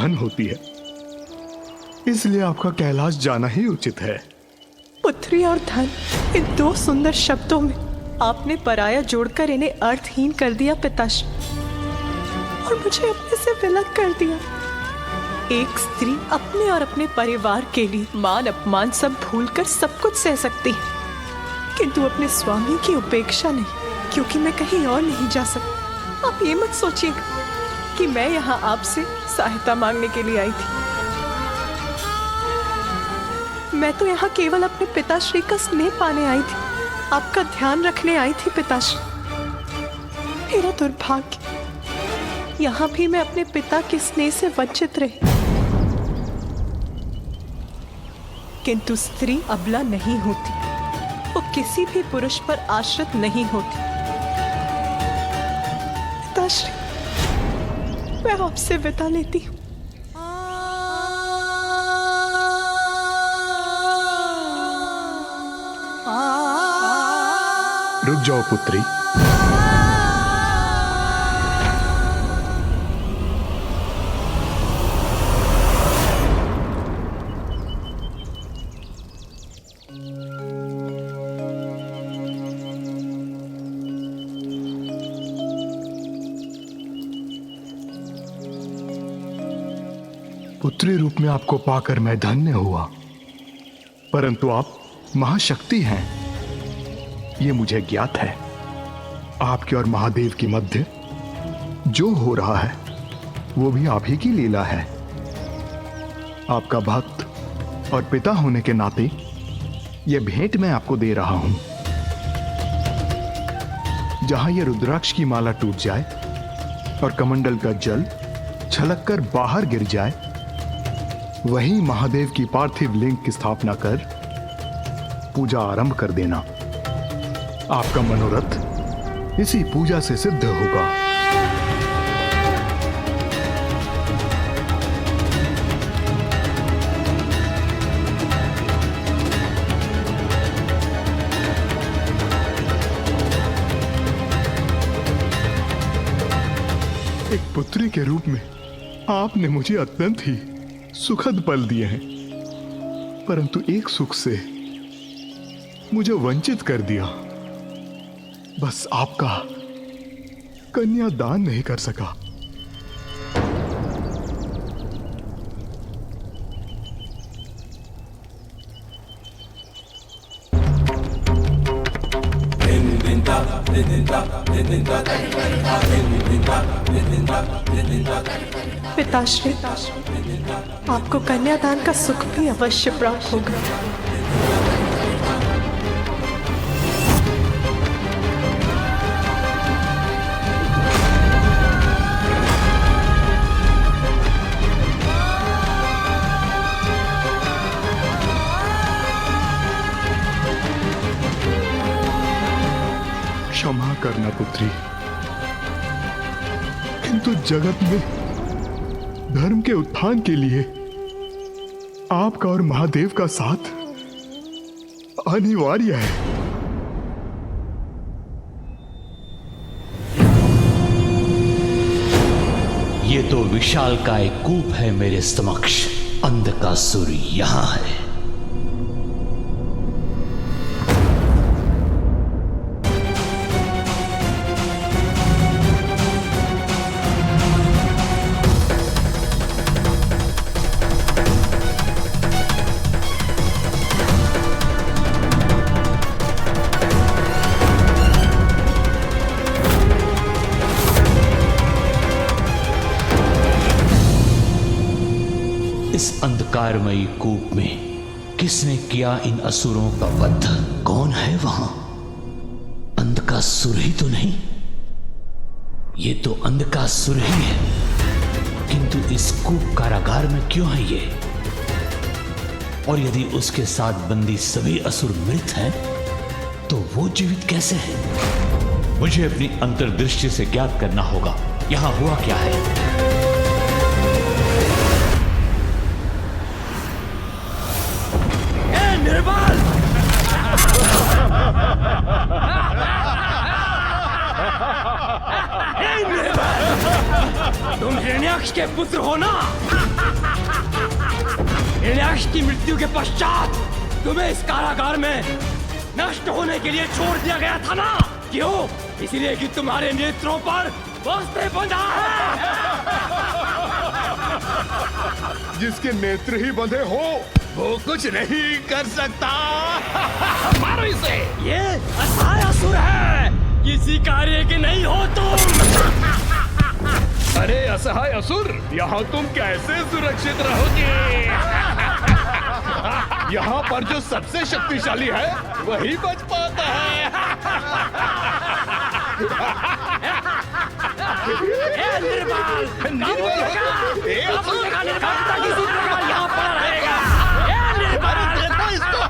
धन होती है, इसलिए आपका कैलाश जाना ही उचित है। पुत्री और धन, इन दो सुंदर शब्दों में आपने पराया जोड़कर इन्हें अर्थहीन कर दिया पिताश्री, और मुझे अपने से विलग कर दिया। एक स्त्री अपने और अपने परिवार के लिए मान अपमान सब भूलकर सब कुछ सह सकती है, किंतु अपने स्वामी की उपेक्षा नहीं, क्योंकि मैं कहीं और नहीं जा सकती। आप ये मत सोचिएगा कि मैं यहाँ आपसे सहायता मांगने के लिए आई थी। मैं तो यहाँ केवल अपने पिताश्री का स्नेह पाने आई थी, आपका ध्यान रखने आई थी पिताश्री। मेरा दुर्भाग्य, यहाँ भी मैं अपने पिता के स्नेह से वंचित रही। किंतु स्त्री अबला नहीं होती, वो किसी भी पुरुष पर आश्रित नहीं होती। पिताश्री, मैं आपसे विदा लेती हूँ। रुक जाओ पुत्री। पुत्री रूप में आपको पाकर मैं धन्य हुआ, परंतु आप महाशक्ति हैं, ये मुझे ज्ञात है। आपके और महादेव के मध्य जो हो रहा है वो भी आप ही की लीला है। आपका भक्त और पिता होने के नाते यह भेंट मैं आपको दे रहा हूं। जहां यह रुद्राक्ष की माला टूट जाए और कमंडल का जल छलककर बाहर गिर जाए, वहीं महादेव की पार्थिव लिंग की स्थापना कर पूजा आरंभ कर देना। आपका मनोरथ इसी पूजा से सिद्ध होगा। एक पुत्री के रूप में आपने मुझे अत्यंत ही सुखद पल दिए हैं, परंतु एक सुख से मुझे वंचित कर दिया। बस आपका कन्यादान नहीं कर सका। पिताश्री, आपको कन्यादान का सुख भी अवश्य प्राप्त होगा। क्षमा करना पुत्री, किंतु जगत में धर्म के उत्थान के लिए आपका और महादेव का साथ अनिवार्य है। ये तो विशालकाय कूप है मेरे समक्ष। अंधकासुर यहां है। इस अंधकारमयी कूप में किसने किया इन असुरों का वध? कौन है वहां? अंधकासुर ही तो नहीं? ये तो अंधकासुर ही है, किंतु इस कूप कारागार में क्यों है ये? और यदि उसके साथ बंदी सभी असुर मृत हैं, तो वो जीवित कैसे है? मुझे अपनी अंतर्दृष्टि से ज्ञात करना होगा यहां हुआ क्या है। निर्बल! तुम हिरण्याक्ष के पुत्र हो ना? यक्ष की मृत्यु के पश्चात तुम्हें इस कारागार में नष्ट होने के लिए छोड़ दिया गया था ना? क्यों? इसलिए कि तुम्हारे नेत्रों पर वस्त्र बंधा है। जिसके नेत्र ही बंधे हो वो कुछ नहीं कर सकता। मारो इसे। ये असहाय असुर है, किसी कार्य के नहीं हो तुम। अरे असहाय असुर, यहाँ तुम कैसे सुरक्षित रहोगे? यहाँ पर जो सबसे शक्तिशाली है वही बच पाता है। निर्बल निर्बलता किसी प्रकार यहाँ पर रहेगा। देखो इसको।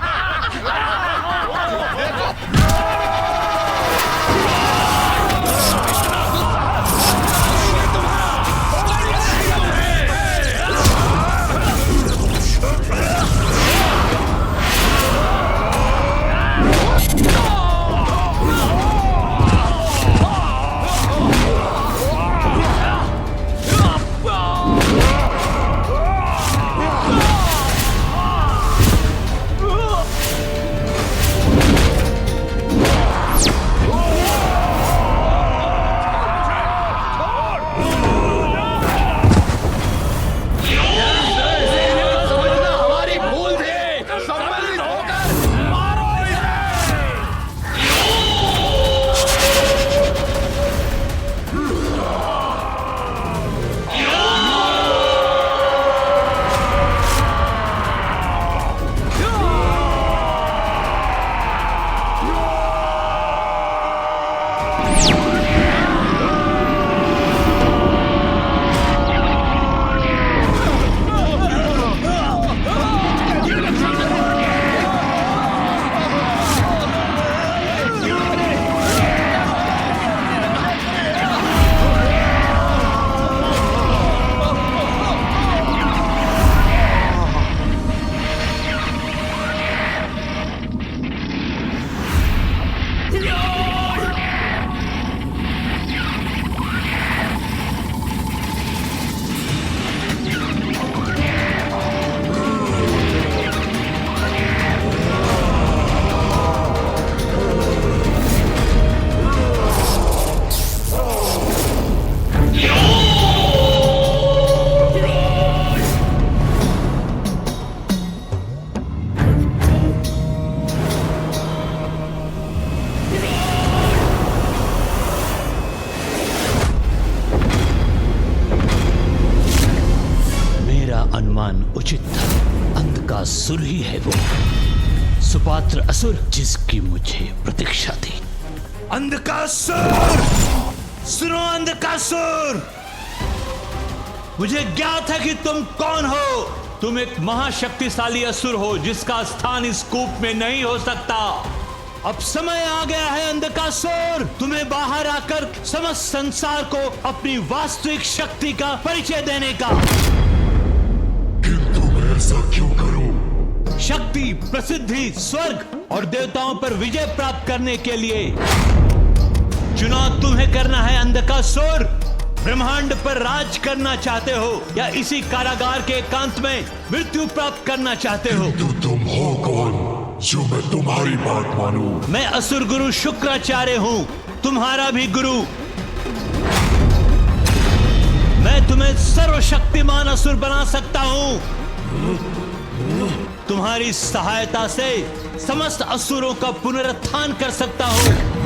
उचित था। अंधकासुर ही है वो, सुपात्र असुर जिसकी मुझे प्रतीक्षा थी। अंधकासुर, सुनो अंधकासुर, मुझे ज्ञात है कि तुम कौन हो। तुम एक महाशक्तिशाली असुर हो जिसका स्थान इस कूप में नहीं हो सकता। अब समय आ गया है अंधकासुर, तुम्हें बाहर आकर समस्त संसार को अपनी वास्तविक शक्ति का परिचय देने का। किंतु मैं ऐसा क्यों करूं? शक्ति, प्रसिद्धि, स्वर्ग और देवताओं पर विजय प्राप्त करने के लिए चुनाव तुम्हें करना है अंधकासुर। ब्रह्मांड पर राज करना चाहते हो या इसी कारागार के एकांत में मृत्यु प्राप्त करना चाहते हो? किंतु तुम हो कौन जो मैं तुम्हारी बात मानूं? मैं असुर गुरु शुक्राचार्य हूँ, तुम्हारा भी गुरु। मैं तुम्हें सर्वशक्तिमान असुर बना सकता हूँ। तुम्हारी सहायता से समस्त असुरों का पुनरुत्थान कर सकता हूँ।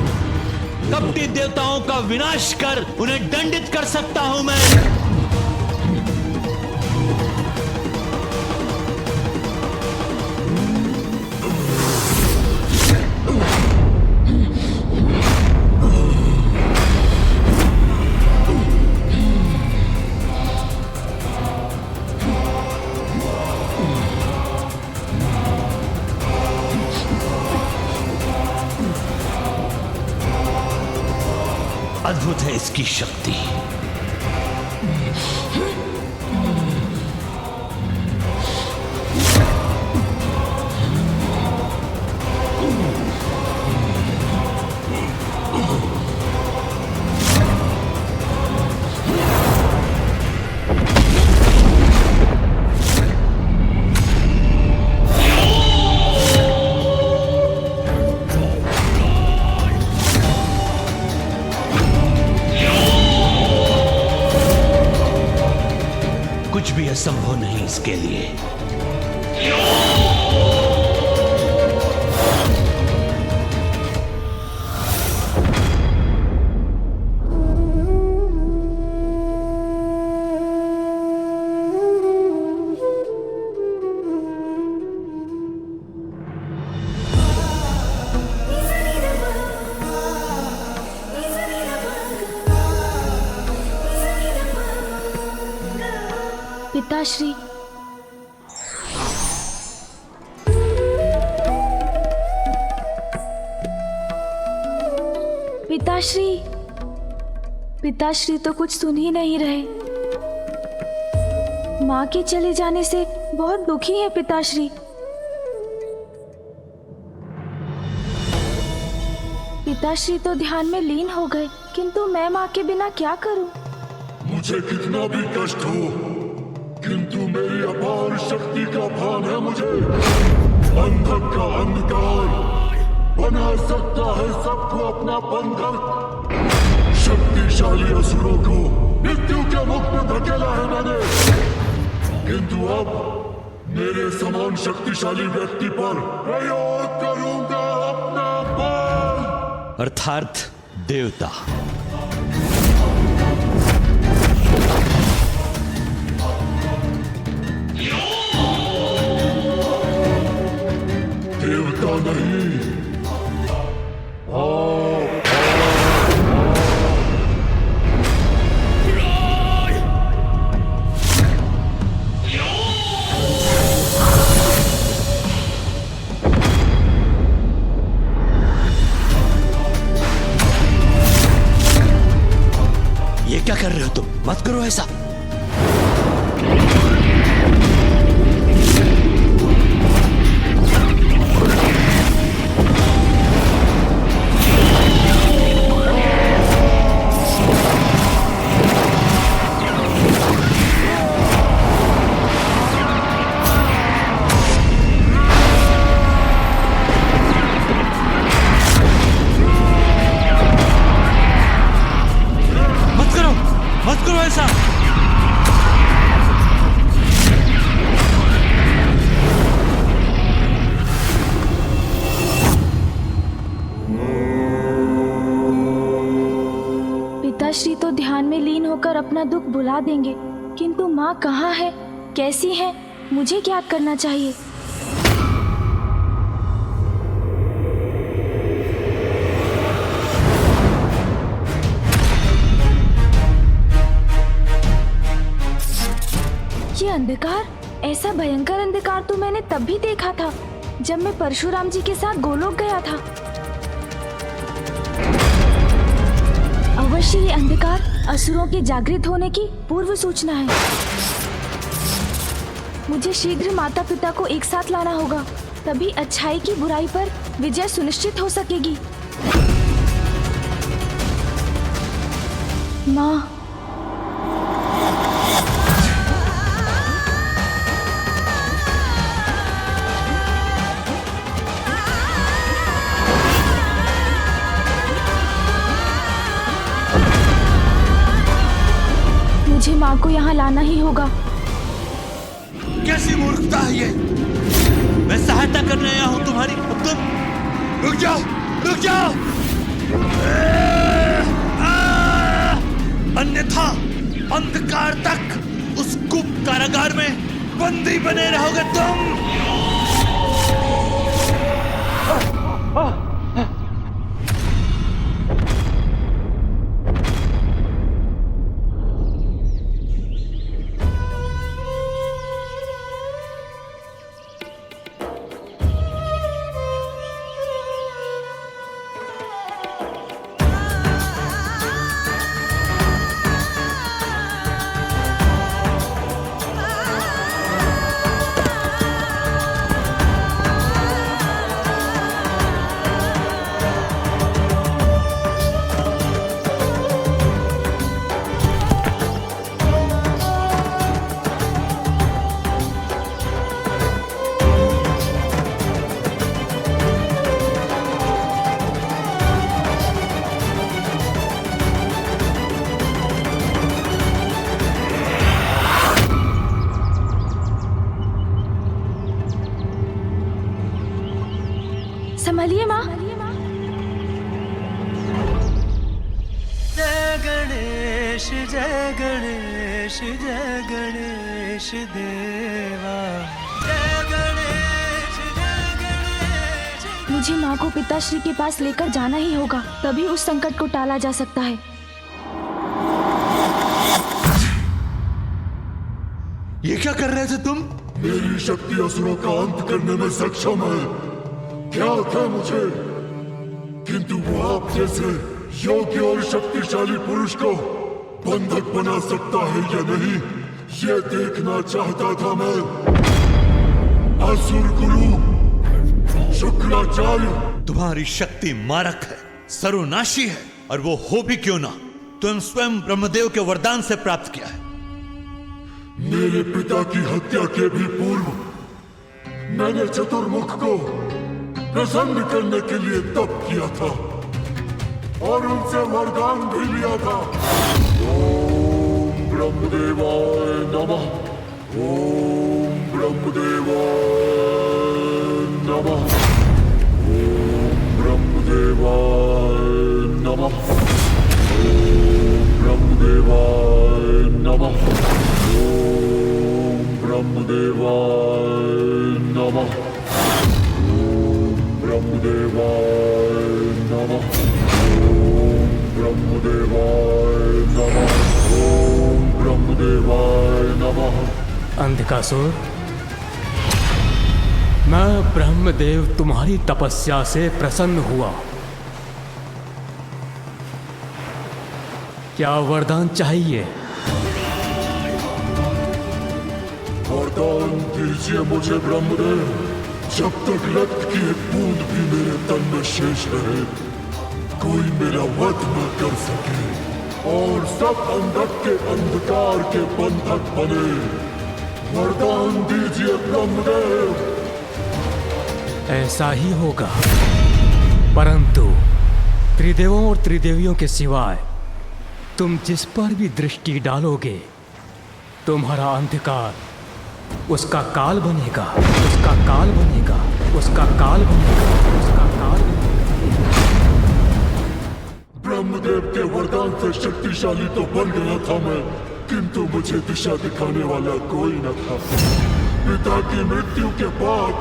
कपटी देवताओं का विनाश कर उन्हें दंडित कर सकता हूँ मैं। अद्भुत है इसकी शक्ति। कुछ भी असंभव नहीं इसके लिए। पिताश्री, पिताश्री, पिताश्री तो कुछ सुन ही नहीं रहे। माँ के चले जाने से बहुत दुखी है पिताश्री। पिताश्री तो ध्यान में लीन हो गए, किंतु मैं माँ के बिना क्या करूं? मुझे कितना भी कष्ट हो, किंतु मेरी अपार शक्ति का भान है मुझे। अंधक का अंधकार बना सकता है सबको अपना बंधक। शक्तिशाली असुरों को मृत्यु के मुख में धकेला है मैंने, किंतु अब मेरे समान शक्तिशाली व्यक्ति पर प्रयोग करूंगा अपना बल। अर्थात देवता। देवता नहीं, ये क्या कर रहे हो तुम? मत करो ऐसा। मत करो ऐसा। पिताश्री तो ध्यान में लीन होकर अपना दुख भुला देंगे, किंतु माँ कहाँ है, कैसी है, मुझे क्या करना चाहिए? ये अंधकार, ऐसा भयंकर अंधकार तो मैंने तब भी देखा था जब मैं परशुराम जी के साथ गोलोक गया था। अवश्य ये अंधकार असुरों के जागृत होने की पूर्व सूचना है। मुझे शीघ्र माता पिता को एक साथ लाना होगा, तभी अच्छाई की बुराई पर विजय सुनिश्चित हो सकेगी। माँ, मुझे माँ को यहाँ लाना ही होगा। कैसी मूर्खता है ये? मैं सहायता करने आया हूँ तुम्हारी, तुम रुक जाओ, रुक जाओ। अन्यथा अंधकार तक उस गुप्त कारागार में बंदी बने रहोगे तुम। मुझे माँ को पिताश्री के पास लेकर जाना ही होगा, तभी उस संकट को टाला जा सकता है। ये क्या कर रहे थे तुम? मेरी शक्ति असुरों का अंत करने में सक्षम है, ज्ञात है मुझे। किंतु वो आप जैसे योग्य और शक्तिशाली पुरुष को बंधक बना सकता है या नहीं, ये देखना चाहता था मैं। असुर गुरु शुक्राचार्य, तुम्हारी शक्ति मारक है, सर्वनाशी है, और वो हो भी क्यों ना, तुम स्वयं ब्रह्मदेव के वरदान से प्राप्त किया है। मेरे पिता की हत्या के भी पूर्व मैंने चतुर्मुख को प्रसन्न करने के लिए तप किया था और उनसे वरदान भी लिया था। ओम ब्रह्मदेवाय नमः, ओम ब्रह्मदेवाय नमः, ओम ब्रह्मदेवाय नमः, ओम ब्रह्मदेवाय नमः, ओम ब्रह्मदेवाय नमः, ओम ब्रह्मदेवाय नमः, ओम ब्रह्मदेवाय नमः, ओम ब्रह्मदेवाय नमः। अंधकासुर, मैं ब्रह्मदेव तुम्हारी तपस्या से प्रसन्न हुआ। क्या वरदान चाहिए? वरदान दीजिए मुझे ब्रह्मदेव, जब तक रक्त की एक बूंद भी मेरे तन में शेष रहे, कोई मेरा वध न कर सके और सब अंधक के अंधकार के बंधक बने। वरदान दीजिए ब्रह्मदेव। ऐसा ही होगा, परंतु त्रिदेवों और त्रिदेवियों के सिवाय तुम जिस पर भी दृष्टि डालोगे, तुम्हारा अंधकार उसका काल बनेगा, उसका काल बनेगा, उसका काल बनेगा, उसका काल बनेगा। ब्रह्मदेव के वरदान से शक्तिशाली तो बन गया था मैं, किंतु मुझे दिशा दिखाने वाला कोई न था। पिता की मृत्यु के बाद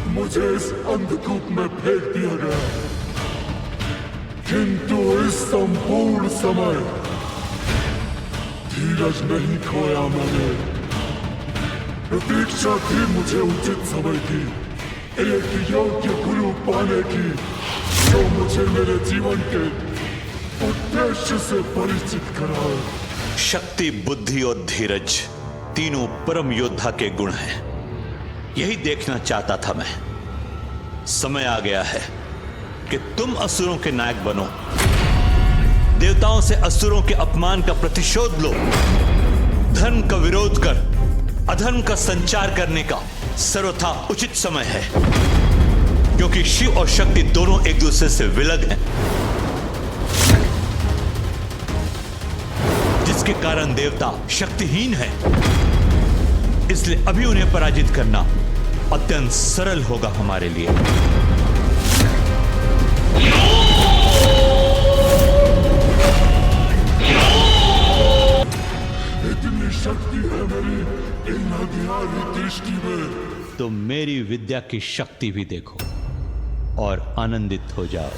मुझे इस अंधकूप में फेंक दिया गया, किंतु इस संपूर्ण समय धीरज नहीं खोया मैंने। प्रतीक्षा थी मुझे उचित समय की, एक योग्य गुरु पाने की, जो मुझे मेरे जीवन के उद्देश्य से परिचित कराए। शक्ति, बुद्धि और धीरज तीनों परम योद्धा के गुण हैं। यही देखना चाहता था मैं। समय आ गया है कि तुम असुरों के नायक बनो, देवताओं से असुरों के अपमान का प्रतिशोध लो, धर्म का विरोध कर अधर्म का संचार करने का सर्वथा उचित समय है, क्योंकि शिव और शक्ति दोनों एक दूसरे से विलग हैं, जिसके कारण देवता शक्तिहीन है। इसलिए अभी उन्हें पराजित करना अत्यंत सरल होगा हमारे लिए। इतनी शक्ति है मेरी इन हथियारी दृष्टि में, तो मेरी विद्या की शक्ति भी देखो और आनंदित हो जाओ।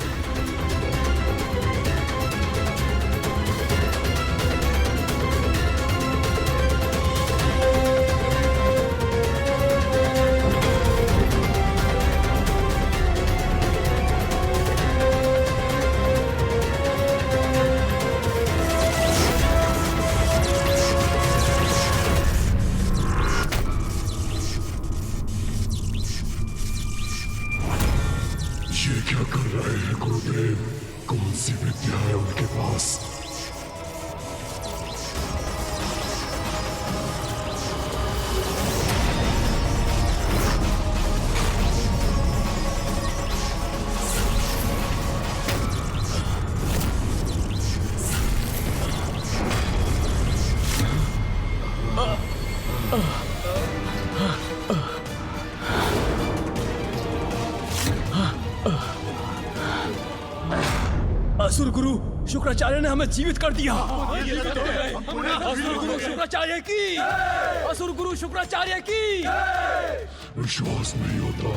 ये क्या कर रहे हैं गुरुदेव? कौन सी विद्या है उनके पास? असुर गुरु शुक्राचार्य ने हमें जीवित कर दिया। असुर गुरु शुक्राचार्य की, असुर गुरु शुक्राचार्य की। विश्वास नहीं होता,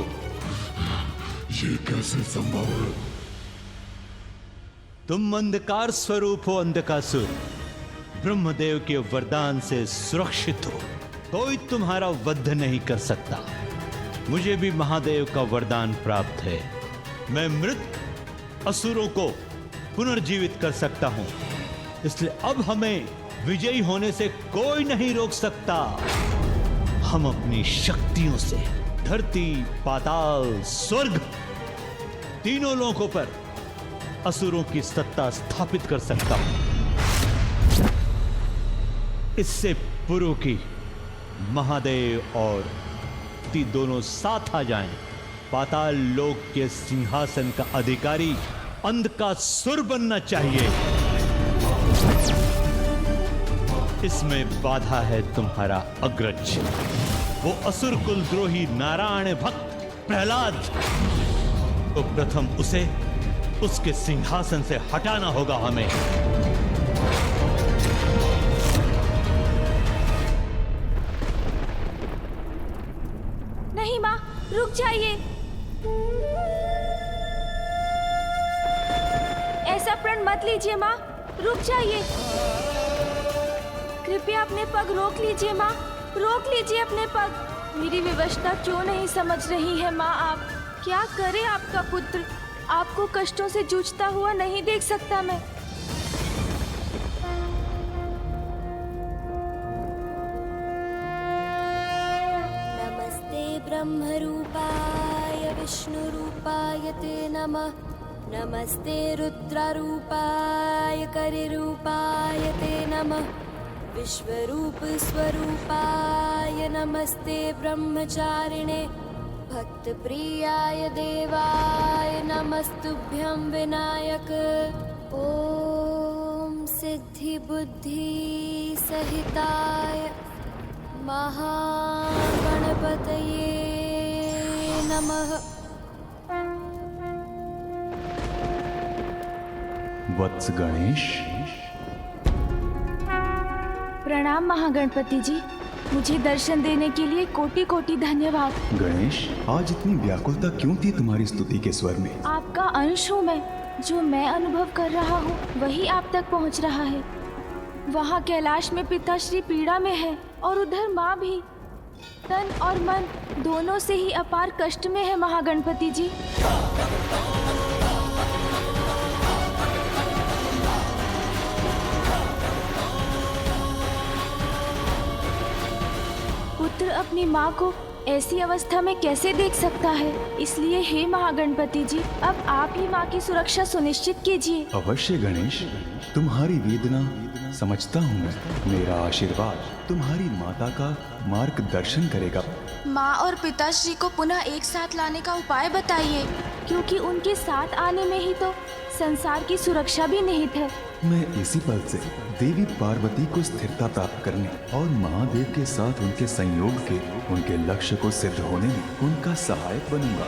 ये कैसे संभव है? तुम अंधकार स्वरूप हो अंधकासुर, ब्रह्मदेव के वरदान से सुरक्षित हो, कोई तुम्हारा वध नहीं कर सकता। मुझे भी महादेव का वरदान प्राप्त है, मैं मृत असुरों को पुनर्जीवित कर सकता हूं, इसलिए अब हमें विजयी होने से कोई नहीं रोक सकता। हम अपनी शक्तियों से धरती, पाताल, स्वर्ग तीनों लोकों पर असुरों की सत्ता स्थापित कर सकता हूं। इससे पूर्व की महादेव और ती दोनों साथ आ जाएं, पाताल लोक के सिंहासन का अधिकारी अंधकासुर बनना चाहिए। इसमें बाधा है तुम्हारा अग्रज, वो असुर कुलद्रोही नारायण भक्त प्रहलाद। तो प्रथम उसे उसके सिंहासन से हटाना होगा हमें। नहीं माँ, रुक जाइए। ऐसा प्रण मत लीजिए माँ, रुक जाइए। कृपया अपने पग रोक लीजिए माँ, रोक लीजिए अपने पग। मेरी विवशता क्यों नहीं समझ रही है माँ आप? क्या करे आपका पुत्र? आपको कष्टों से जूझता हुआ नहीं देख सकता मैं। नमस्ते ब्रह्मरूपाय विष्णुरूपाय ते नमः। नमस्ते रुद्ररूपाय करिरूपाय ते नमः। विश्वरूप स्वरूपाय नमस्ते ब्रह्मचारिणे भक्तप्रियाय देवाय नमस्तुभ्यं विनायक। ॐ सिद्धि बुद्धि सहिताय महागणपतये नमः। वत्स गणेश। प्रणाम महागणपति जी, मुझे दर्शन देने के लिए कोटि कोटि धन्यवाद। गणेश, आज इतनी व्याकुलता क्यों थी तुम्हारी स्तुति के स्वर में? आपका अंश हूँ मैं, जो मैं अनुभव कर रहा हूँ वही आप तक पहुँच रहा है। वहाँ कैलाश में पिताश्री पीड़ा में है और उधर माँ भी तन और मन दोनों से ही अपार कष्ट में है महागणपति जी। पुत्र अपनी माँ को ऐसी अवस्था में कैसे देख सकता है? इसलिए हे महागणपति जी, अब आप ही माँ की सुरक्षा सुनिश्चित कीजिए। अवश्य गणेश, तुम्हारी वेदना समझता हूँ मैं। मेरा आशीर्वाद तुम्हारी माता का मार्गदर्शन करेगा। माँ और पिताश्री को पुनः एक साथ लाने का उपाय बताइए, क्योंकि उनके साथ आने में ही तो संसार की सुरक्षा भी निहित है। मैं इसी पल से देवी पार्वती को स्थिरता प्राप्त करने और महादेव के साथ उनके संयोग के उनके लक्ष्य को सिद्ध होने में उनका सहायक बनूंगा।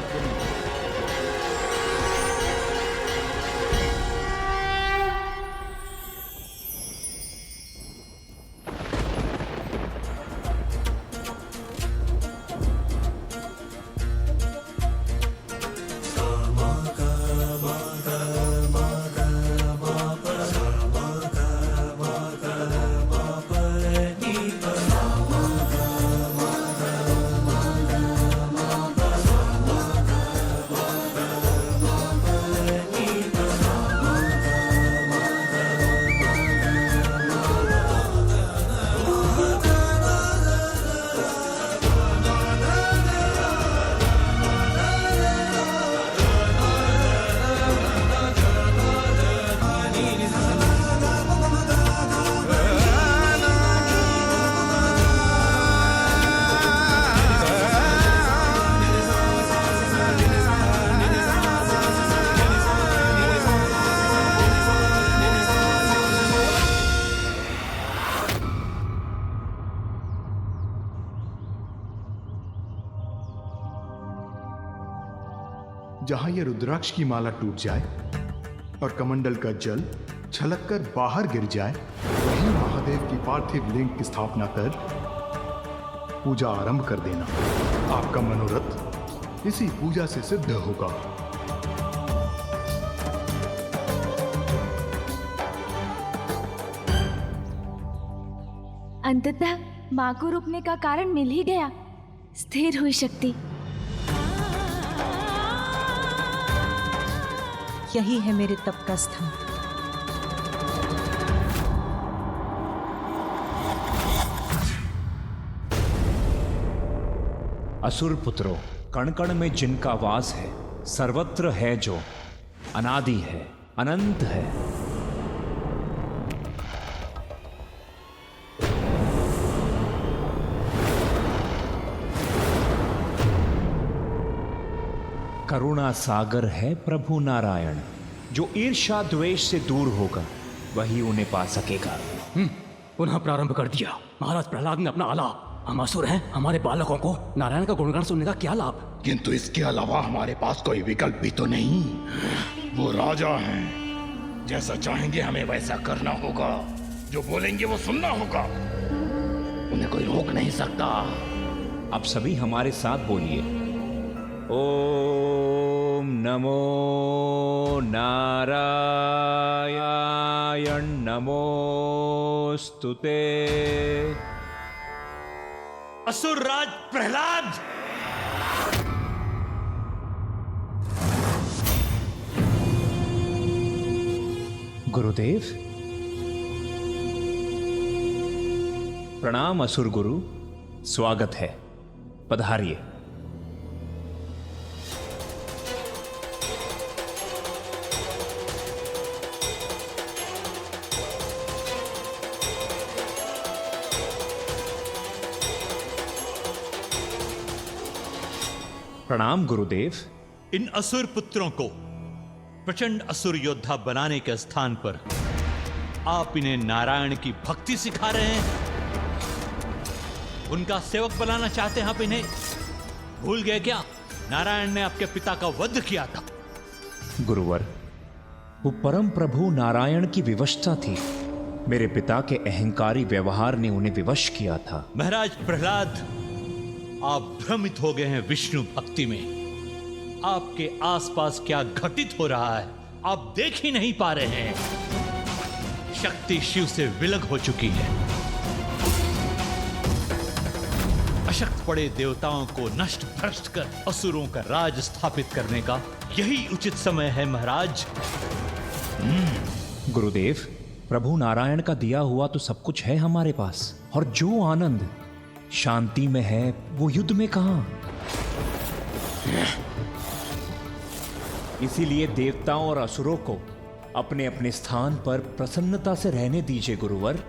जहां ये रुद्राक्ष की माला टूट जाए और कमंडल का जल छलककर बाहर गिर जाए, वहीं महादेव की पार्थिव लिंग की स्थापना कर पूजा आरंभ कर देना। आपका मनोरथ इसी पूजा से सिद्ध होगा। अंततः माँ को रुकने का कारण मिल ही गया। स्थिर हुई शक्ति। यही है मेरे तप का स्थान। असुर पुत्रों, कण कण में जिनका वास है, सर्वत्र है जो अनादि है, अनंत है। करुणा सागर है प्रभु नारायण। जो ईर्ष्या द्वेष से दूर होगा वही उन्हें पा सकेगा। पुनः प्रारंभ कर दिया। महाराज प्रहलाद ने अपना आलाप। हम असुर हैं, हमारे बालकों को नारायण का गुणगान सुनने का क्या लाभ? किंतु इसके अलावा हमारे पास कोई विकल्प भी तो नहीं। वो राजा हैं, जैसा चाहेंगे हमें वैसा करना होगा। जो बोलेंगे वो सुनना होगा। उन्हें कोई रोक नहीं सकता। अब सभी हमारे साथ बोलिए, ओम नमो नारायण नमोस्तुते। असुरराज प्रहलाद, गुरुदेव प्रणाम। असुर गुरु, स्वागत है, पधारिए। प्रणाम गुरुदेव। इन असुर पुत्रों को प्रचंड असुर योद्धा बनाने के स्थान पर आप इन्हें नारायण की भक्ति सिखा रहे हैं। उनका सेवक बनाना चाहते हैं आप इन्हें। भूल गए क्या, नारायण ने आपके पिता का वध किया था। गुरुवर, वो परम प्रभु नारायण की विवशता थी। मेरे पिता के अहंकारी व्यवहार ने उन्हें विवश किया था। महाराज प्रहलाद, आप भ्रमित हो गए हैं विष्णु भक्ति में। आपके आसपास क्या घटित हो रहा है आप देख ही नहीं पा रहे हैं। शक्ति शिव से विलग हो चुकी है। अशक्त पड़े देवताओं को नष्ट भ्रष्ट कर असुरों का राज स्थापित करने का यही उचित समय है महाराज। गुरुदेव, प्रभु नारायण का दिया हुआ तो सब कुछ है हमारे पास, और जो आनंद शांति में है वो युद्ध में कहां? इसीलिए देवताओं और असुरों को अपने अपने स्थान पर प्रसन्नता से रहने दीजिए गुरुवर।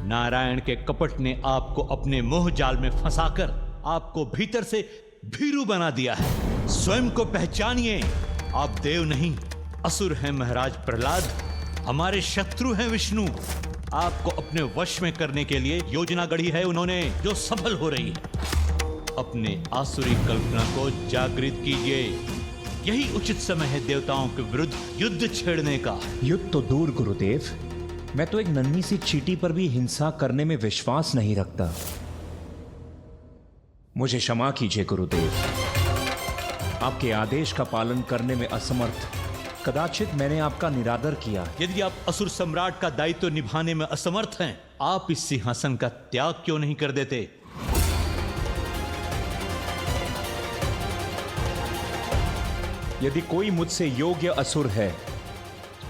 नारायण के कपट ने आपको अपने मोह जाल में फंसाकर आपको भीतर से भीरू बना दिया है। स्वयं को पहचानिए, आप देव नहीं असुर हैं महाराज प्रहलाद। हमारे शत्रु हैं विष्णु। आपको अपने वश में करने के लिए योजना गढ़ी है उन्होंने, जो सफल हो रही है। अपने आसुरी कल्पना को जागृत कीजिए। यही उचित समय है देवताओं के विरुद्ध युद्ध छेड़ने का। युद्ध तो दूर गुरुदेव, मैं तो एक नन्ही सी चींटी पर भी हिंसा करने में विश्वास नहीं रखता। मुझे क्षमा कीजिए गुरुदेव। आपके आदेश का पालन करने में असमर्थ कदाचित मैंने आपका निरादर किया। यदि आप असुर सम्राट का दायित्व निभाने में असमर्थ हैं, आप इस सिंहासन का त्याग क्यों नहीं कर देते? यदि कोई मुझसे योग्य असुर है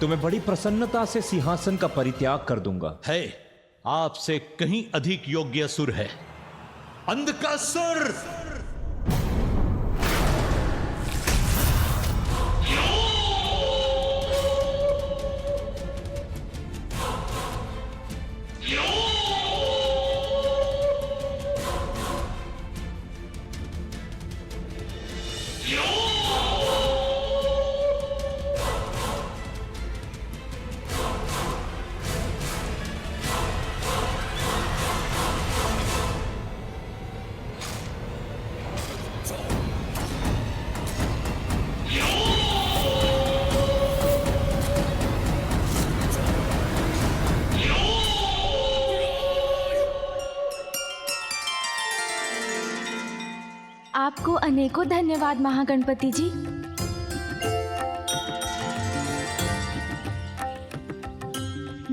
तो मैं बड़ी प्रसन्नता से सिंहासन का परित्याग कर दूंगा। है, आपसे कहीं अधिक योग्य असुर है, अंधकासुर। आपको अनेकों धन्यवाद महागणपति जी।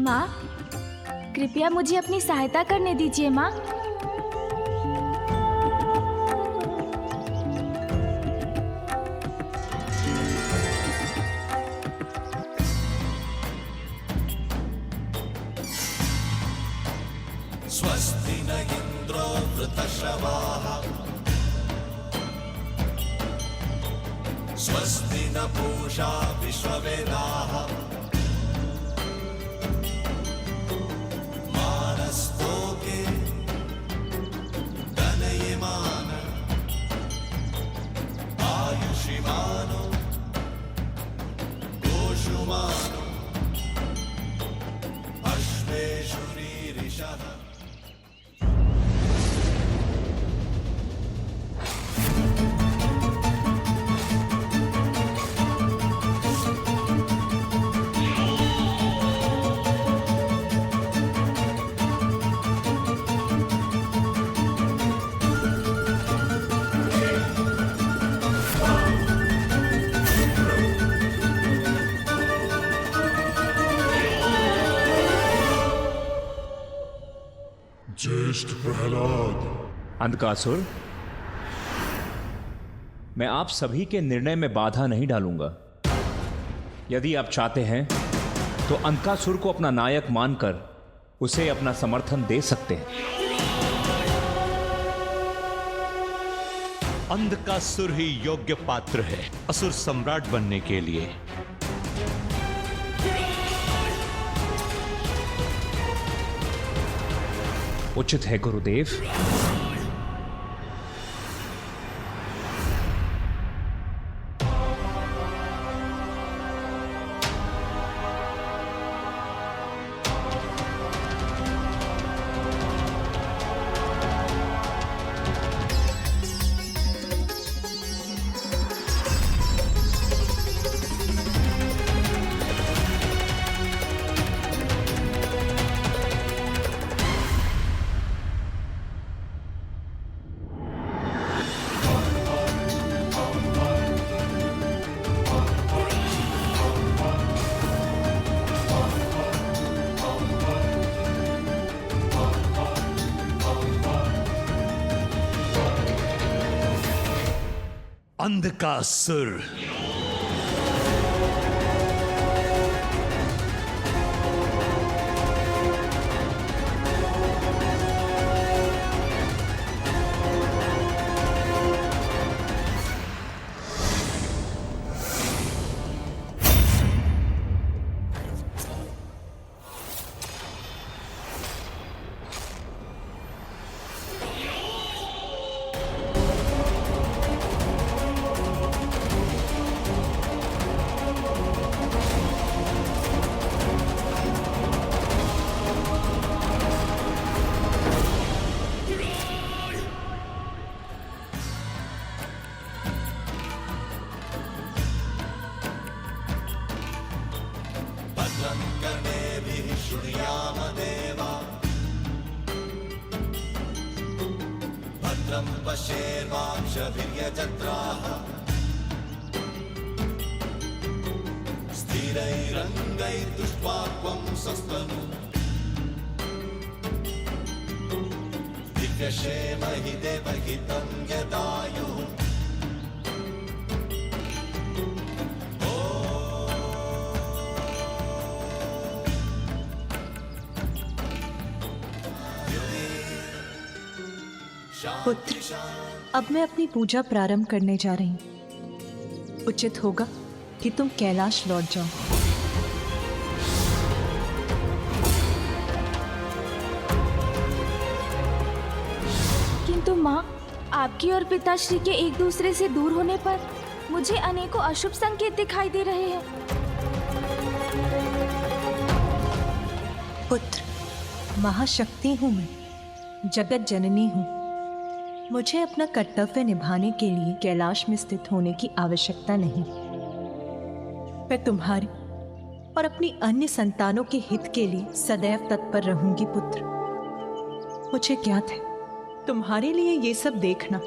माँ, कृपया मुझे अपनी सहायता करने दीजिए माँ। स्वस्ति न इंद्रो वृतश्रवाः स्वस्ति न पूषा विश्ववेदाः मानस्तोके गणयमान आयुषिमानो गोषुमानो अश्वेषुरीरिषः। ज्येष्ठ प्रहलाद। अंधकासुर, मैं आप सभी के निर्णय में बाधा नहीं डालूंगा। यदि आप चाहते हैं तो अंधकासुर को अपना नायक मानकर उसे अपना समर्थन दे सकते हैं। अंधकासुर ही योग्य पात्र है असुर सम्राट बनने के लिए। उचित है गुरुदेव। अंधकासुर, भद्रं पश्येर्वाक्षभिर्यजत्राः स्थिरैरङ्गैर्दृष्ट्वा स्वस्तनु दिव्यक्षेमहि देवहितं यदायुः। पुत्र, अब मैं अपनी पूजा प्रारंभ करने जा रही हूँ। उचित होगा कि तुम कैलाश लौट जाओ। किंतु माँ, आपकी और पिताश्री के एक दूसरे से दूर होने पर मुझे अनेकों अशुभ संकेत दिखाई दे रहे हैं। पुत्र, महाशक्ति हूँ मैं, जगत जननी हूँ। मुझे अपना कर्तव्य निभाने के लिए कैलाश में स्थित होने की आवश्यकता नहीं। मैं तुम्हारी और अपनी अन्य संतानों के हित के लिए सदैव तत्पर रहूंगी पुत्र। मुझे ज्ञात है तुम्हारे लिए ये सब देखना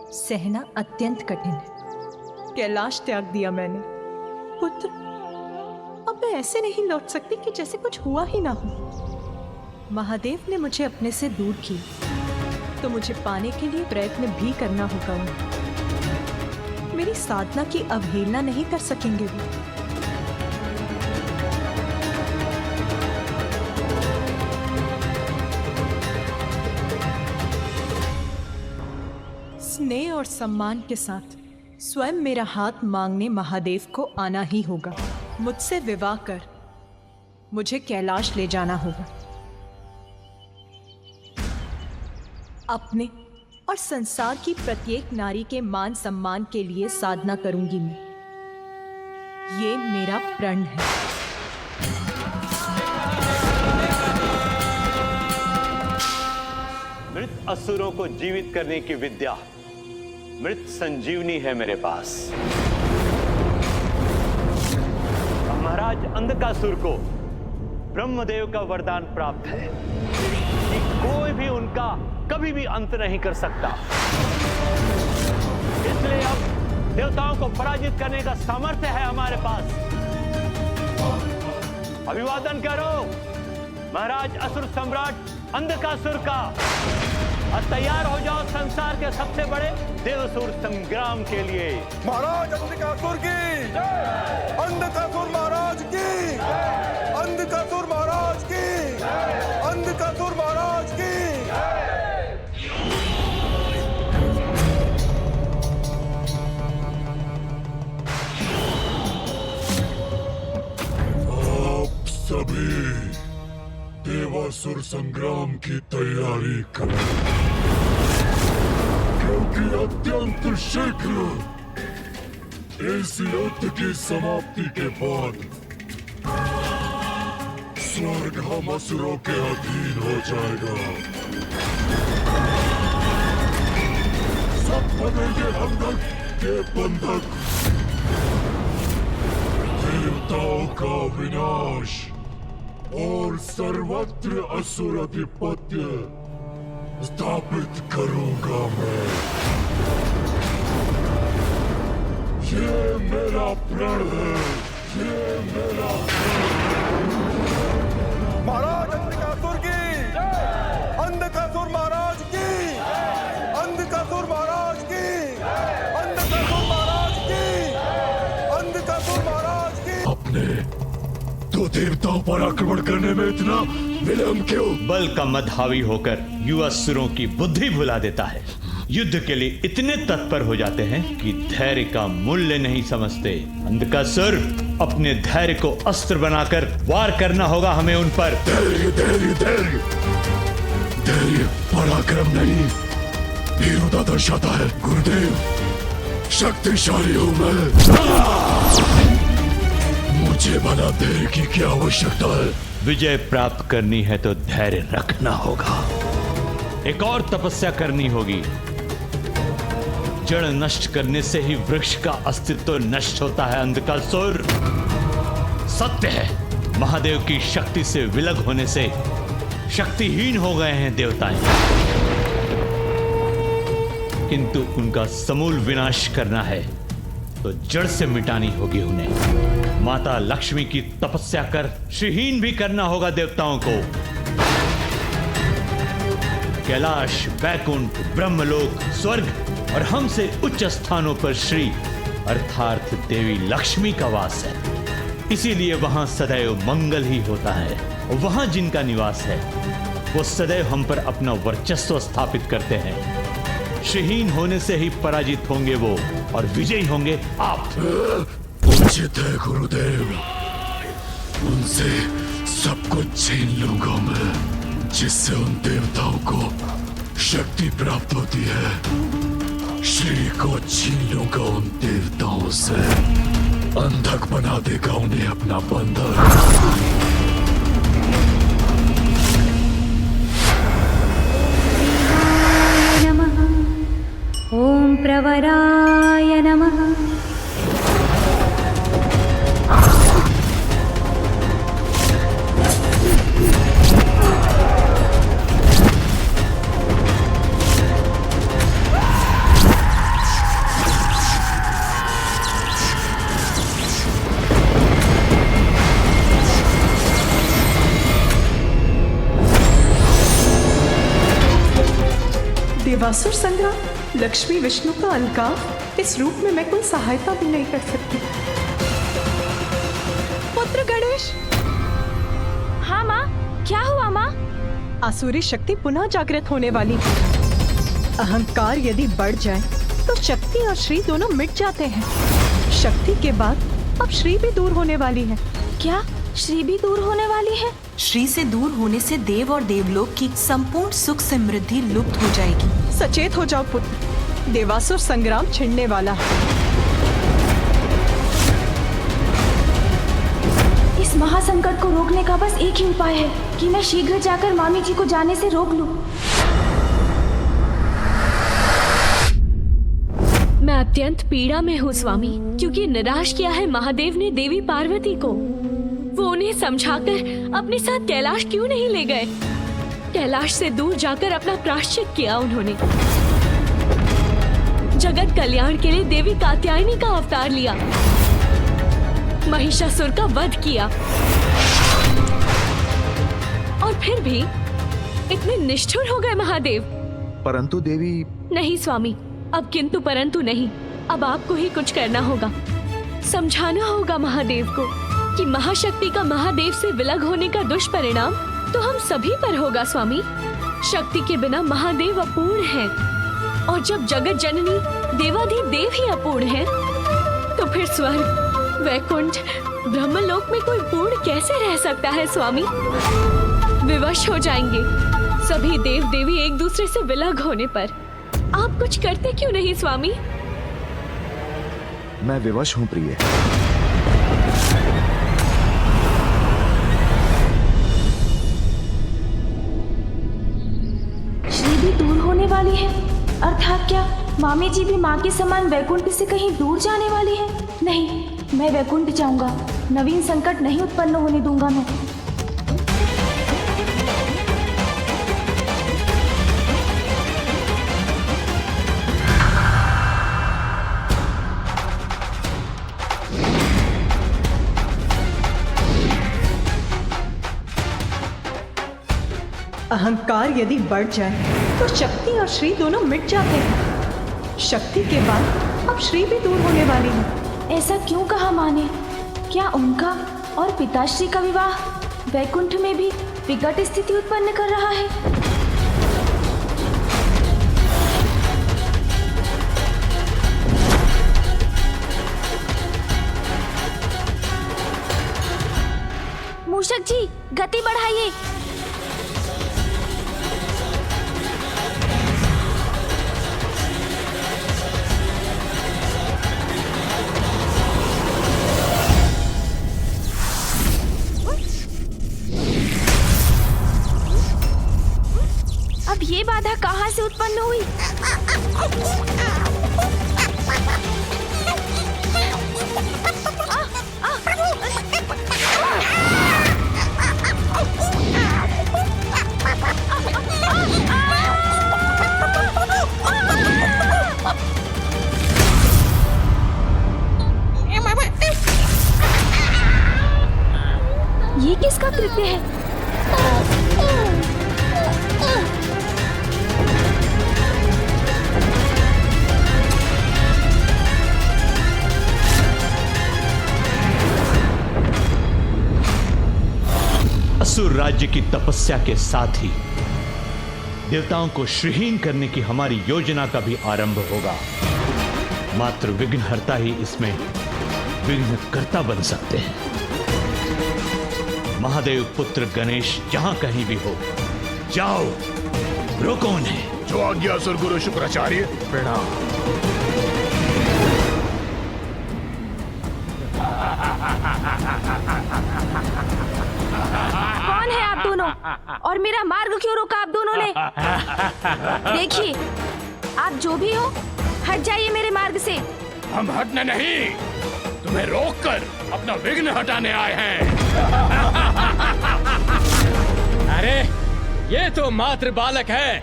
सहना अत्यंत कठिन है। कैलाश त्याग दिया मैंने। पुत्र, अब मैं ऐसे नहीं लौट सकती कि जैसे कुछ हुआ ही ना हो। महादेव ने मुझे अपने से दूर किया, तो मुझे पाने के लिए प्रयत्न भी करना होगा उन्हें। मेरी साधना की अवहेलना नहीं कर सकेंगे वो। स्नेह और सम्मान के साथ स्वयं मेरा हाथ मांगने महादेव को आना ही होगा। मुझसे विवाह कर मुझे कैलाश ले जाना होगा। अपने और संसार की प्रत्येक नारी के मान सम्मान के लिए साधना करूंगी मैं। ये मेरा प्रण है। मृत असुरों को जीवित करने की विद्या मृत संजीवनी है मेरे पास। महाराज अंधकासुर को ब्रह्मदेव का वरदान प्राप्त है कि कोई भी उनका कभी भी अंत नहीं कर सकता। इसलिए अब देवताओं को पराजित करने का सामर्थ्य है हमारे पास। अभिवादन करो महाराज असुर सम्राट अंधकासुर का, और तैयार हो जाओ संसार के सबसे बड़े देवसुर संग्राम के लिए। महाराज अंधकासुर की, अंधकासुर महाराज की, अंधकासुर महाराज की, अंधकासुर महाराज की। आप सभी देवासुर संग्राम की तैयारी करें, क्योंकि अत्यंत शीघ्र इस युद्ध की समाप्ति के बाद स्वर्ग हम असुरों के अधीन हो जाएगा। सब बनेंगे बंधक के बंधक। देवताओं का विनाश और सर्वत्र असुर आधिपत्य स्थापित करूंगा मैं। ये मेरा प्रण है, ये मेरा महाराज अंधकासुर की, अंधकासुर महाराज की, अंधकासुर महाराज की, अंधकासुर महाराज की, अंधकासुर महाराज की। अपने तो देवताओं पर आक्रमण करने में इतना विलंब क्यों? बल का मद हावी होकर युवा असुरों की बुद्धि भुला देता है। युद्ध के लिए इतने तत्पर हो जाते हैं कि धैर्य का मूल्य नहीं समझते। अंधकासुर, अपने धैर्य को अस्त्र बनाकर वार करना होगा हमें उन पर। धैर्य धैर्य धैर्य धैर्य पराक्रम नहीं, वीरता दर्शाता है। गुरुदेव, शक्तिशाली हूं मैं, मुझे भला धैर्य की क्या आवश्यकता है? विजय प्राप्त करनी है तो धैर्य रखना होगा। एक और तपस्या करनी होगी। जड़ नष्ट करने से ही वृक्ष का अस्तित्व नष्ट होता है। अंधकासुर, सत्य है, महादेव की शक्ति से विलग होने से शक्तिहीन हो गए हैं देवताएं, किंतु उनका समूल विनाश करना है तो जड़ से मिटानी होगी उन्हें। माता लक्ष्मी की तपस्या कर श्रीहीन भी करना होगा देवताओं को। कैलाश, वैकुंठ, ब्रह्मलोक, स्वर्ग और हमसे उच्च स्थानों पर श्री अर्थात देवी लक्ष्मी का वास है। इसीलिए वहां सदैव मंगल ही होता है। और वहां जिनका निवास है वो सदैव हम पर अपना वर्चस्व स्थापित करते हैं। श्रीहीन होने से ही पराजित होंगे वो और विजयी होंगे आप। उचित है गुरुदेव, उनसे सब कुछ छीन लूंगा मैं, जिससे उन देवताओं को शक्ति प्राप्त होती है। श्री को छीन लूंगा उन देवताओं से, अंधक बना देगा उन्हें अपना बंधन। ओम प्रवराय नमः। देवासुर संग्राम, लक्ष्मी विष्णु का अलगाव, इस रूप में मैं कोई सहायता भी नहीं कर सकती। पुत्र गणेश। हाँ माँ, क्या हुआ माँ? आसुरी शक्ति पुनः जागृत होने वाली। अहंकार यदि बढ़ जाए तो शक्ति और श्री दोनों मिट जाते हैं। शक्ति के बाद अब श्री भी दूर होने वाली है। क्या श्री भी दूर होने वाली है? श्री से दूर होने से देव और देवलोक की संपूर्ण सुख समृद्धि लुप्त हो जाएगी। सचेत हो जाओ पुत्र, देवासुर संग्राम छिड़ने वाला है। इस महासंकट को रोकने का बस एक ही उपाय है कि मैं शीघ्र जाकर मामी जी को जाने से रोक लूं। मैं अत्यंत पीड़ा में हूँ स्वामी, क्योंकि निराश किया है महादेव ने देवी पार्वती को। वो उन्हें समझाकर अपने साथ कैलाश क्यों नहीं ले गए? कैलाश से दूर जाकर अपना प्रायश्चित किया उन्होंने। जगत कल्याण के लिए देवी कात्यायनी का अवतार लिया, महिषासुर का वध किया, और फिर भी इतने निष्ठुर हो गए महादेव। परंतु देवी। नहीं स्वामी, अब किंतु परंतु नहीं, अब आपको ही कुछ करना होगा। समझाना होगा महादेव को कि महाशक्ति का महादेव से विलग होने का दुष्परिणाम तो हम सभी पर होगा स्वामी। शक्ति के बिना महादेव अपूर्ण है, और जब जगत जननी देवाधिदेव ही अपूर्ण है, तो फिर स्वर्ग, वैकुंठ, ब्रह्मलोक में कोई पूर्ण कैसे रह सकता है स्वामी? विवश हो जाएंगे सभी देव देवी एक दूसरे से विलग होने पर। आप कुछ करते क्यों नहीं स्वामी? मैं विवश हूँ प्रिय। श्री भी दूर होने वाली है, अर्थात क्या मामी जी भी माँ के समान वैकुंठ से कहीं दूर जाने वाली है? नहीं, मैं वैकुंठ जाऊंगा। नवीन संकट नहीं उत्पन्न होने दूंगा मैं। अहंकार यदि बढ़ जाए तो शक्ति और श्री दोनों मिट जाते हैं। शक्ति के बाद अब श्री भी दूर होने वाली है। ऐसा क्यों कहा माँ ने? क्या उनका और पिताश्री का विवाह वैकुंठ में भी विकट स्थिति उत्पन्न कर रहा है? मूषक जी, गति बढ़ाइए। अब ये बाधा कहाँ से उत्पन्न हुई? ये किसका कृत्य है? असुर राज्य की तपस्या के साथ ही देवताओं को श्रीहीन करने की हमारी योजना का भी आरंभ होगा। मात्र विघ्नहर्ता ही इसमें विघ्नकर्ता बन सकते हैं। महादेव पुत्र गणेश जहां कहीं भी हो, जाओ, रोको उन्हें। जो आज्ञा सुरगुरु शुक्राचार्य। प्रणाम। कौन है आप दोनों, और मेरा मार्ग क्यों रोका आप दोनों ने? देखिए, आप जो भी हो, हट जाइए मेरे मार्ग से। हम हटने नहीं, तुम्हें रोककर अपना विघ्न हटाने आए हैं। अरे, ये तो मात्र बालक है,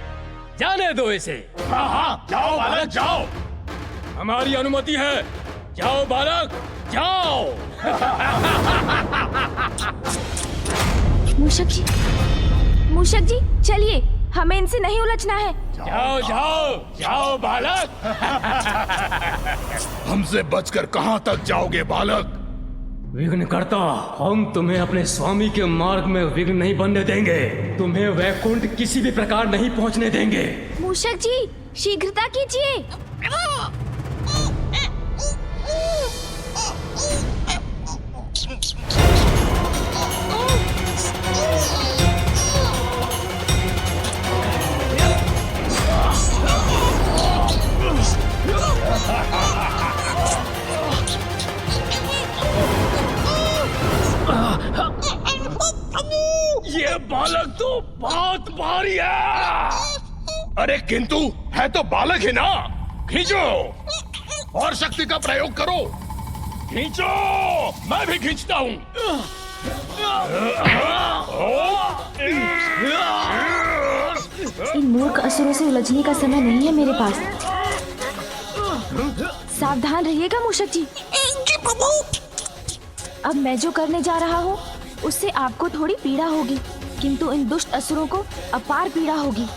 जाने दो इसे। हाँ हाँ, जाओ बालक जाओ। हमारी अनुमति है, जाओ बालक, जाओ। मूषक जी, चलिए, हमें इनसे नहीं उलझना है। जाओ जाओ जाओ बालक। हमसे बचकर कहां तक जाओगे बालक? विघ्नकर्ता, हम तुम्हें अपने स्वामी के मार्ग में विघ्न नहीं बनने देंगे। तुम्हें वैकुंठ किसी भी प्रकार नहीं पहुंचने देंगे। मूषक जी, शीघ्रता कीजिए। ये बालक तो बहुत भारी है। अरे किंतु है तो बालक ही ना। खींचो और शक्ति का प्रयोग करो। खींचो, मैं भी खींचता हूँ। इन मूर्ख असुरों से उलझने का समय नहीं है मेरे पास। सावधान रहिएगा मूषक जी। जी प्रभु। अब मैं जो करने जा रहा हूँ उससे आपको थोड़ी पीड़ा होगी, किंतु इन दुष्ट असुरों को अपार पीड़ा होगी।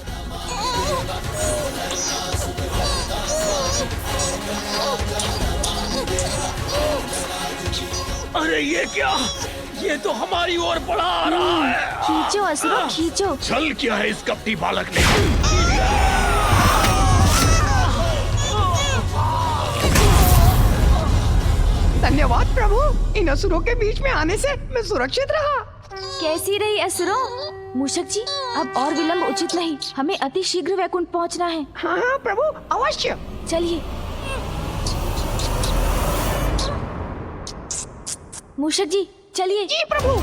अरे ये क्या? ये तो हमारी ओर बढ़ा आ रहा है। खींचो असुरों, खींचो। चल क्या है इस कपटी बालक ने? धन्यवाद प्रभु, इन असुरों के बीच में आने से मैं सुरक्षित रहा। कैसी रही असुरों? मूषक जी, अब और विलंब उचित नहीं, हमें अति शीघ्र वैकुंठ पहुंचना है। हाँ हाँ प्रभु, अवश्य। चलिए। मूषक जी चलिए। जी प्रभु।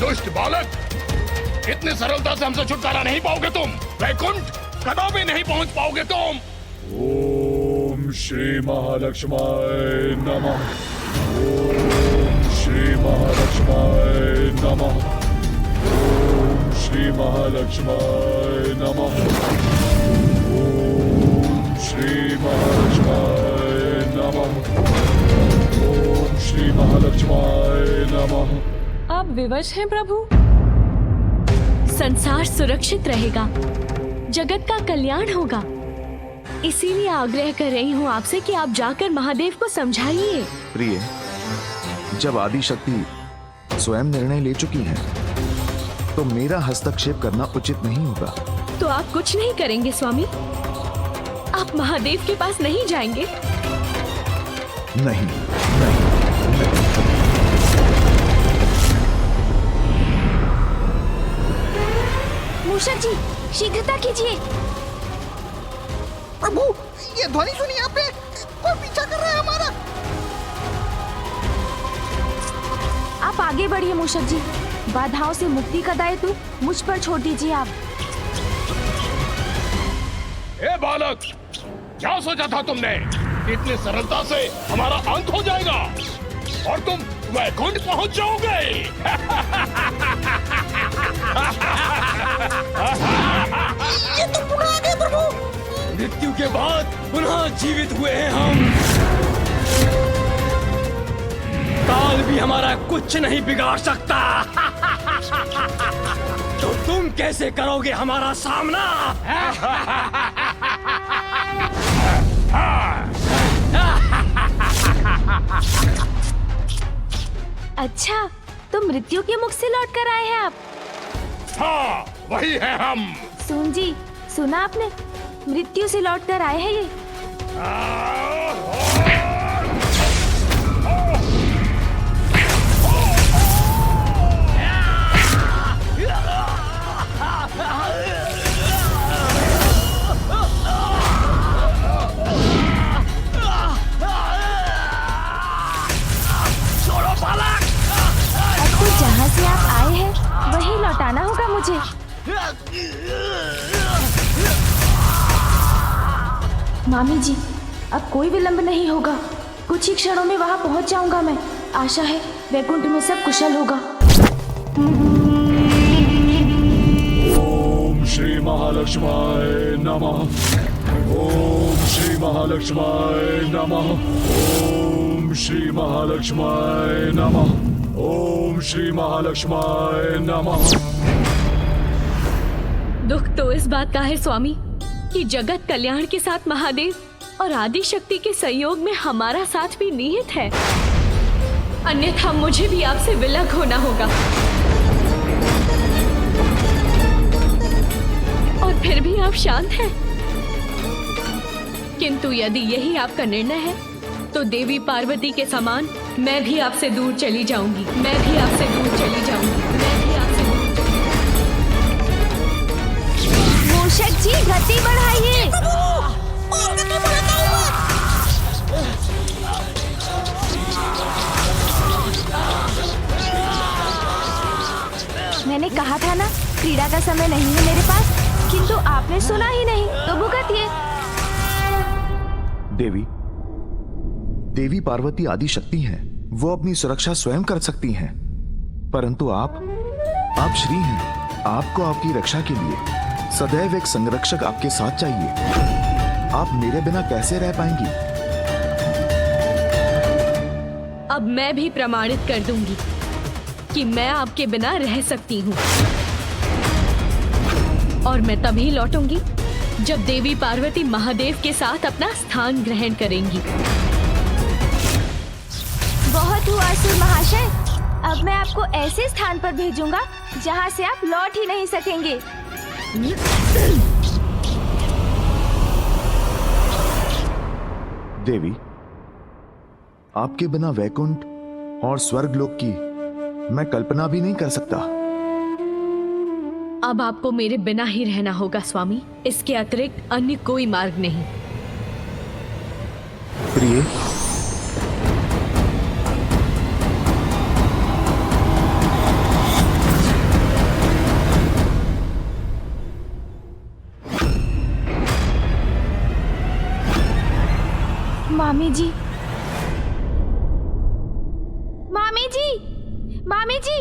दुष्ट बालक, इतनी सरलता से हमसे छुटकारा नहीं पाओगे तुम। वैकुंठ कदापि नहीं पहुंच पाओगे तुम। ओम श्री महालक्ष्माय नमः। ओम श्री महालक्ष्माय नमः। ओम श्री महालक्ष्माय नमः। ओम श्री महालक्ष्माय नमः। ओम श्री महालक्ष्माय नमः। आप विवश हैं प्रभु? संसार सुरक्षित रहेगा, जगत का कल्याण होगा, इसीलिए आग्रह कर रही हूँ आपसे कि आप जाकर महादेव को समझाइए। प्रिय, जब आदि शक्ति स्वयं निर्णय ले चुकी हैं, तो मेरा हस्तक्षेप करना उचित नहीं होगा। तो आप कुछ नहीं करेंगे स्वामी? आप महादेव के पास नहीं जाएंगे? नहीं, मूषक जी शीघ्रता कीजिए। प्रभु, ये ध्वनि सुनिए आपने? कोई पीछा कर रहा है हमारा। आप आगे बढ़िए मूषक जी, बाधाओं से मुक्ति का दायित्व मुझ पर छोड़ दीजिए आप। ए बालक, क्या सोचा था तुमने? इतनी सरलता से हमारा अंत हो जाएगा और तुम वैकुंठ पहुंच जाओगे। ये तो पुनः आ गए प्रभु। मृत्यु के बाद पुनः जीवित हुए हैं हम। काल भी हमारा कुछ नहीं बिगाड़ सकता। तो तुम कैसे करोगे हमारा सामना? अच्छा, तो मृत्यु के मुख से लौट कर आए हैं आप? हाँ, वही है हम। सुन जी, सुना आपने? मृत्यु से लौट कर आए हैं ये। छोड़ो बालक। अब तो जहाँ से आप आए हैं वहीं लौटाना होगा मुझे। मामी जी, अब कोई विलंब नहीं होगा, कुछ ही क्षणों में वहाँ पहुँच जाऊंगा मैं। आशा है वैकुंठ में सब कुशल होगा। ओम श्री महालक्ष्माय नमः। ओम श्री महालक्ष्माय नमः। ओम श्री महालक्ष्माय नमः। ओम श्री महालक्ष्माय नमः। दुख तो इस बात का है स्वामी कि जगत कल्याण के साथ महादेव और आदि शक्ति के सहयोग में हमारा साथ भी निहित है, अन्यथा मुझे भी आपसे विलग होना होगा। और फिर भी आप शांत हैं। किंतु यदि यही आपका निर्णय है तो देवी पार्वती के समान मैं भी आपसे दूर चली जाऊंगी। मैं भी आपसे दूर चली जाऊंगी। मैं भी आपसे दूर चली। मूषक जी गति बढ़ाइए। मैंने कहा था ना क्रीड़ा का समय नहीं है मेरे पास, किंतु आपने सुना ही नहीं तो भुगतिए। देवी पार्वती आदि शक्ति हैं, वो अपनी सुरक्षा स्वयं कर सकती हैं, परंतु आप श्री हैं। आपको आपकी रक्षा के लिए सदैव एक संरक्षक आपके साथ चाहिए। आप मेरे बिना कैसे रह पाएंगी? अब मैं भी प्रमाणित कर दूंगी कि मैं आपके बिना रह सकती हूँ, और मैं तभी लौटूंगी जब देवी पार्वती महादेव के साथ अपना स्थान ग्रहण करेंगी। बहुत हुआ असुर महाशय, अब मैं आपको ऐसे स्थान पर भेजूंगा जहां से आप लौट ही नहीं सकेंगे। देवी, आपके बिना वैकुंठ और स्वर्गलोक की मैं कल्पना भी नहीं कर सकता। अब आपको मेरे बिना ही रहना होगा स्वामी, इसके अतिरिक्त अन्य कोई मार्ग नहीं। प्रिय, मामी जी, मामी जी, मामी जी,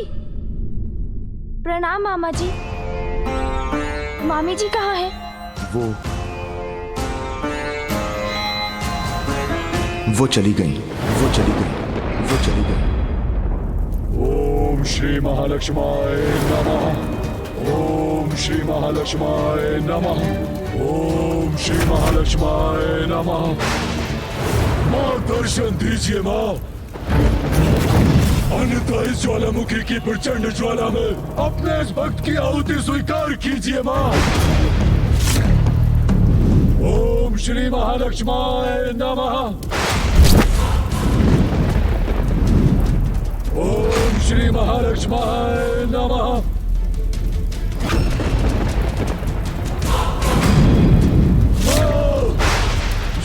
प्रणाम मामा जी। मामी जी कहाँ है? वो चली गई। ओम श्री महालक्ष्माय नमः। ओम श्री महालक्ष्माय नमः। ओम श्री महालक्ष्माय नमः। माँ दर्शन दीजिए माँ, अन्यथा इस ज्वालामुखी की प्रचंड ज्वाला में अपने इस भक्त की आहुति स्वीकार कीजिए माँ। ओम श्री महालक्ष्माय नमः। ओम श्री महालक्ष्माय नमः।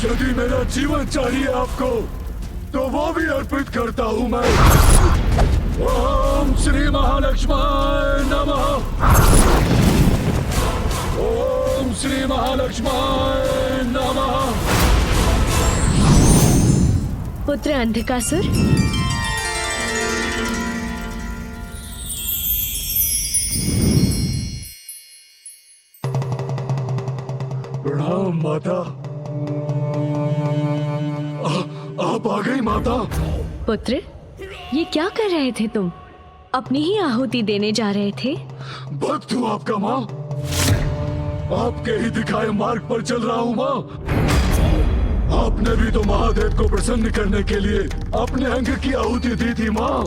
यदि मेरा जीवन चाहिए आपको तो वो भी अर्पित करता हूं मैं। ओम श्री महालक्ष्माय नमः। ओम श्री महालक्ष्माय नमः। पुत्र अंधकासुर, प्रणाम माता। आप आ गई माता। पुत्र, ये क्या कर रहे थे तुम? अपनी ही आहुति देने जा रहे थे? भक्त हूँ आपका माँ, आपके ही दिखाए मार्ग पर चल रहा हूँ माँ। आपने भी तो महादेव को प्रसन्न करने के लिए अपने अंग की आहुति दी थी माँ,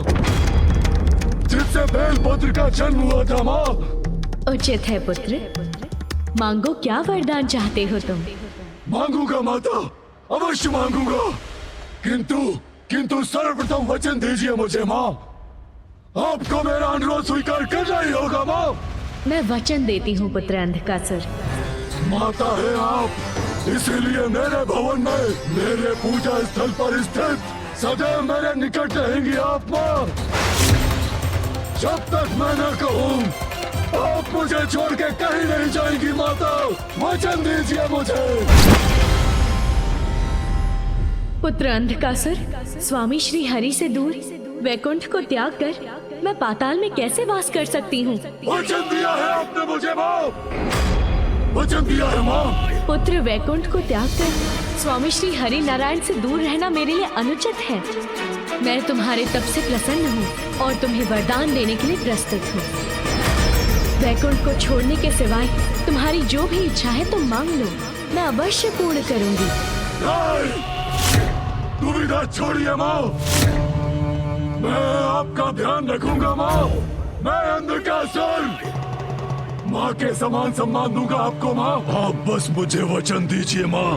जिससे बेलपुत्र का जन्म हुआ था माँ। उचित है पुत्र, मांगो क्या वरदान चाहते हो तुम? मांगूंगा माता, अवश्य मांगूंगा, किंतु सर्वप्रथम वचन दीजिए मुझे माँ। आपको मेरा अनुरोध स्वीकार करना ही होगा माँ। मैं वचन देती हूँ पुत्र अंधकासुर। माता है आप, इसीलिए मेरे भवन में, मेरे पूजा स्थल पर स्थित सदैव मेरे निकट रहेंगी आप माँ। जब तक मैं न कहूँ आप मुझे छोड़ के कहीं नहीं जाएंगी माता। वचन दीजिए मुझे। पुत्र अंधकासुर, स्वामी श्री हरि से दूर वैकुंठ को त्याग कर मैं पाताल में कैसे वास कर सकती हूँ? वचन दिया है आपने मुझे माँ, वचन दिया है माँ। पुत्र, वैकुंठ को त्याग कर स्वामी श्री हरि नारायण से दूर रहना मेरे लिए अनुचित है। मैं तुम्हारे तप से प्रसन्न हूँ और तुम्हें वरदान देने के लिए प्रस्तुत हूँ। वैकुंठ को छोड़ने के सिवाय तुम्हारी जो भी इच्छा है तुम मांग लो, मैं अवश्य पूर्ण करूंगी। दुविधा छोड़िए माँ, मैं आपका ध्यान रखूंगा माँ। मैं अंधकासुर माँ के समान सम्मान दूंगा आपको माँ। आप बस मुझे वचन दीजिए माँ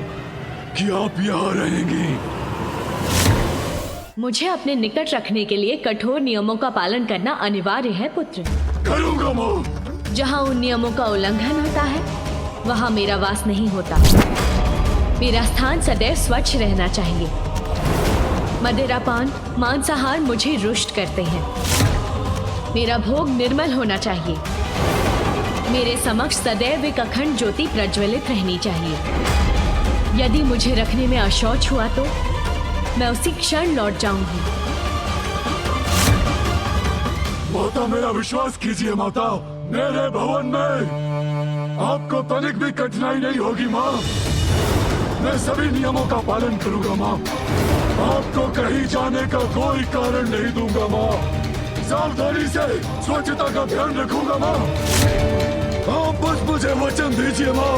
कि आप यहाँ रहेंगी। मुझे अपने निकट रखने के लिए कठोर नियमों का पालन करना अनिवार्य है पुत्र। करूंगा माँ। जहाँ उन नियमों का उल्लंघन होता है वहाँ मेरा वास नहीं होता। मेरा स्थान सदैव स्वच्छ रहना चाहिए। मदिरापान, मांसाहार मुझे रुष्ट करते हैं। मेरा भोग निर्मल होना चाहिए। मेरे समक्ष सदैव एक अखंड ज्योति प्रज्वलित रहनी चाहिए। यदि मुझे रखने में अशौच हुआ तो मैं उसी क्षण लौट जाऊंगी। माता, मेरा विश्वास कीजिए माता, मेरे भवन में आपको तनिक भी कठिनाई नहीं होगी माँ। मैं सभी नियमों का पालन करूंगा माँ। आपको कहीं जाने का कोई कारण नहीं दूंगा माँ। सावधानी से स्वच्छता का ध्यान रखूंगा माँ। आप बस मुझे वचन दीजिए माँ।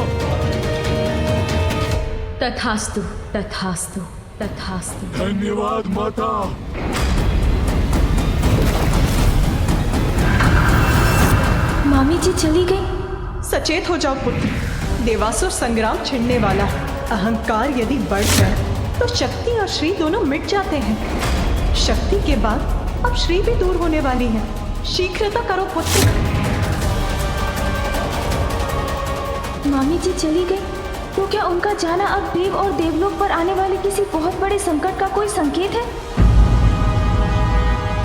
तथास्तु, तथास्तु, तथास्तु। धन्यवाद माता। मामी जी चली गई। सचेत हो जाओ पुत्र, देवासुर संग्राम छिड़ने वाला है। अहंकार यदि बढ़ जाए तो शक्ति और श्री दोनों मिट जाते हैं। शक्ति के बाद अब श्री भी दूर होने वाली है। शीघ्रता करो पुत्र। मामी जी चली गई तो क्या उनका जाना अब देव और देवलोक पर आने वाले किसी बहुत बड़े संकट का कोई संकेत है?